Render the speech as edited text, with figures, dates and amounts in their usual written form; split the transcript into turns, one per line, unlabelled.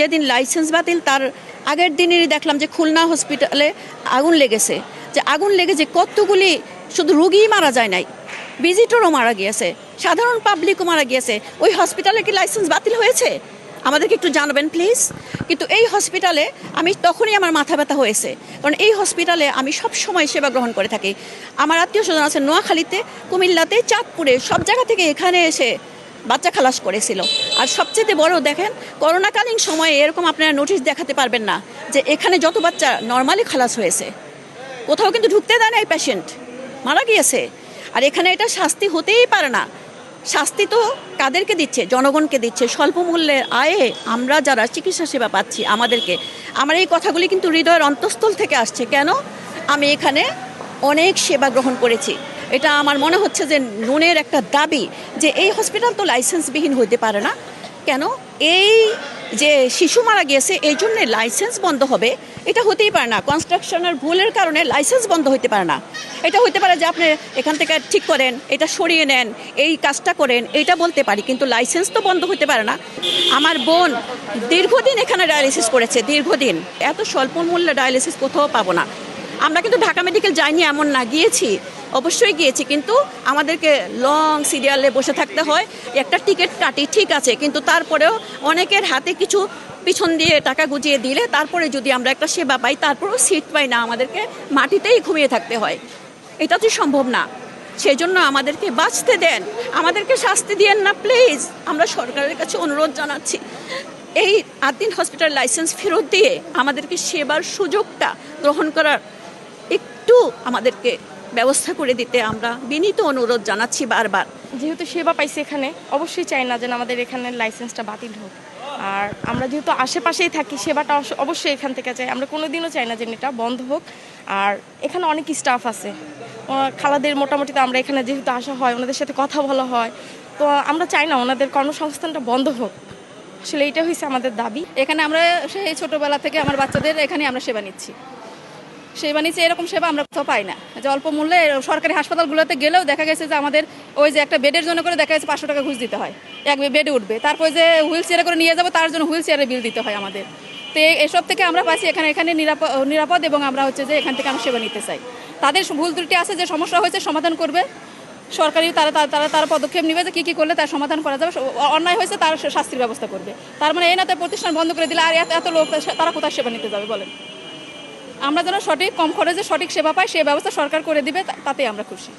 যেদিন লাইসেন্স বাতিল তার আগের দিনেরই দেখলাম যে খুলনা হসপিটালে আগুন লেগেছে, যে আগুন লেগেছে কতগুলি শুধু রোগীই মারা যায় নাই, ভিজিটরও মারা গিয়েছে, সাধারণ পাবলিকও মারা গিয়েছে। ওই হসপিটালে কি লাইসেন্স বাতিল হয়েছে? আমাদেরকে একটু জানাবেন প্লিজ। কিন্তু এই হসপিটালে আমি তখনই আমার মাথা ব্যথা হয়েছে, কারণ এই হসপিটালে আমি সব সময় সেবা গ্রহণ করে থাকি। আমার আত্মীয় স্বজন আছে নোয়াখালীতে, কুমিল্লাতে, চাঁদপুরে, সব জায়গা থেকে এখানে এসে বাচ্চা খালাস করেছিল। আর সবচেয়ে বড় দেখেন, করোনাকালীন সময়ে এরকম আপনারা নোটিশ দেখাতে পারবেন না যে এখানে যত বাচ্চা নর্মালি খালাস হয়েছে, কোথাও কিন্তু ঢুকতে দেয় না, এই পেশেন্ট মারা গিয়েছে। আর এখানে এটা শাস্তি হতেই পারে না। শাস্তি তো কাদেরকে দিচ্ছে? জনগণকে দিচ্ছে। স্বল্প মূল্যের আয়ে আমরা যারা চিকিৎসা সেবা পাচ্ছি আমাদেরকে, আমার এই কথাগুলি কিন্তু হৃদয়ের অন্তঃস্থল থেকে আসছে। কেন? আমি এখানে অনেক সেবা গ্রহণ করেছি। এটা আমার মনে হচ্ছে যে নুনের একটা দাবি যে এই হসপিটাল তো লাইসেন্সবিহীন হইতে পারে না। কেন? এই যে শিশু মারা গিয়েছে এই জন্যে লাইসেন্স বন্ধ হবে, এটা হতেই পারে না। কনস্ট্রাকশনের ভুলের কারণে লাইসেন্স বন্ধ হতে পারে না। এটা হতে পারে যে আপনি এখান থেকে ঠিক করেন, এটা সরিয়ে নেন, এই কাজটা করেন, এটা বলতে পারি, কিন্তু লাইসেন্স তো বন্ধ হতে পারে না। আমার বোন দীর্ঘদিন এখানে ডায়ালিসিস করেছে, দীর্ঘদিন। এত স্বল্প মূল্যে ডায়ালিসিস কোথাও পাবো না। আমরা কিন্তু ঢাকা মেডিকেল যাইনি এমন না, গিয়েছি, অবশ্যই গিয়েছি, কিন্তু আমাদেরকে লং সিরিয়ালে বসে থাকতে হয়। একটা টিকিট কাটি, ঠিক আছে, কিন্তু তারপরেও অনেকের হাতে কিছু পিছন দিয়ে টাকা গুজিয়ে দিলে তারপরে যদি আমরা একটা সেবা পাই, তারপরেও সিট পাই না, আমাদেরকে মাটিতেই ঘুমিয়ে থাকতে হয়। এটা তো সম্ভব না। সেই জন্য আমাদেরকে বাঁচতে দেন, আমাদেরকে শাস্তি দিয়েন না প্লিজ। আমরা সরকারের কাছে অনুরোধ জানাচ্ছি, এই আদ্দিন হসপিটাল লাইসেন্স ফেরত দিয়ে আমাদেরকে সেবার সুযোগটা গ্রহণ করার একটু আমাদেরকে ব্যবস্থা করে দিতে আমরা বিনীত অনুরোধ জানাচ্ছি বারবার।
যেহেতু সেবা পাইছি এখানে, অবশ্যই চাই না যেন আমাদের এখানে লাইসেন্সটা বাতিল হোক। আর আমরা যেহেতু আশেপাশেই থাকি, সেবাটা অবশ্যই এখান থেকে চাই। আমরা কোনোদিনও চাই না যে এটা বন্ধ হোক। আর এখানে অনেক স্টাফ আছে, খালাদের মোটামুটি তো আমরা এখানে যেহেতু আসা হয়, ওনাদের সাথে কথা বলা হয়, তো আমরা চাই না ওনাদের কর্মসংস্থানটা বন্ধ হোক। আসলে এইটা হয়েছে আমাদের দাবি।
এখানে আমরা সেই ছোটোবেলা থেকে আমার বাচ্চাদের এখানে আমরা সেবা নিচ্ছি। এরকম সেবা আমরা কোথাও পাই না। যে অল্প মূল্যে সরকারি হাসপাতালগুলোতে গেলেও দেখা গেছে যে আমাদের ওই যে একটা বেডের জন্য করে দেখা গেছে 500 টাকা ঘুষ দিতে হয়, এক বেডে উঠবে, তারপরে যে হুইল চেয়ারে করে নিয়ে যাবো তার জন্য হুইল চেয়ারে বিল দিতে হয় আমাদের। তো এসব থেকে আমরা পাচ্ছি এখানে নিরাপদ, এবং আমরা হচ্ছে যে এখান থেকে আমরা সেবা নিতে চাই। তাদের ভুল ত্রুটি আছে, যে সমস্যা হয়েছে সমাধান করবে সরকারি, তারা পদক্ষেপ নেবে যে কী করলে তার সমাধান করা যাবে। অন্যায় হয়েছে তার শাস্তির ব্যবস্থা করবে। তার মানে এই না তার প্রতিষ্ঠান বন্ধ করে দিলে আর এত লোক তারা কোথায় সেবা নিতে যাবে বলেন? আমরা যেন সঠিক কম খরচে সঠিক সেবা পাই, সে ব্যবস্থা সরকার করে দিবে, তাতে আমরা খুশি।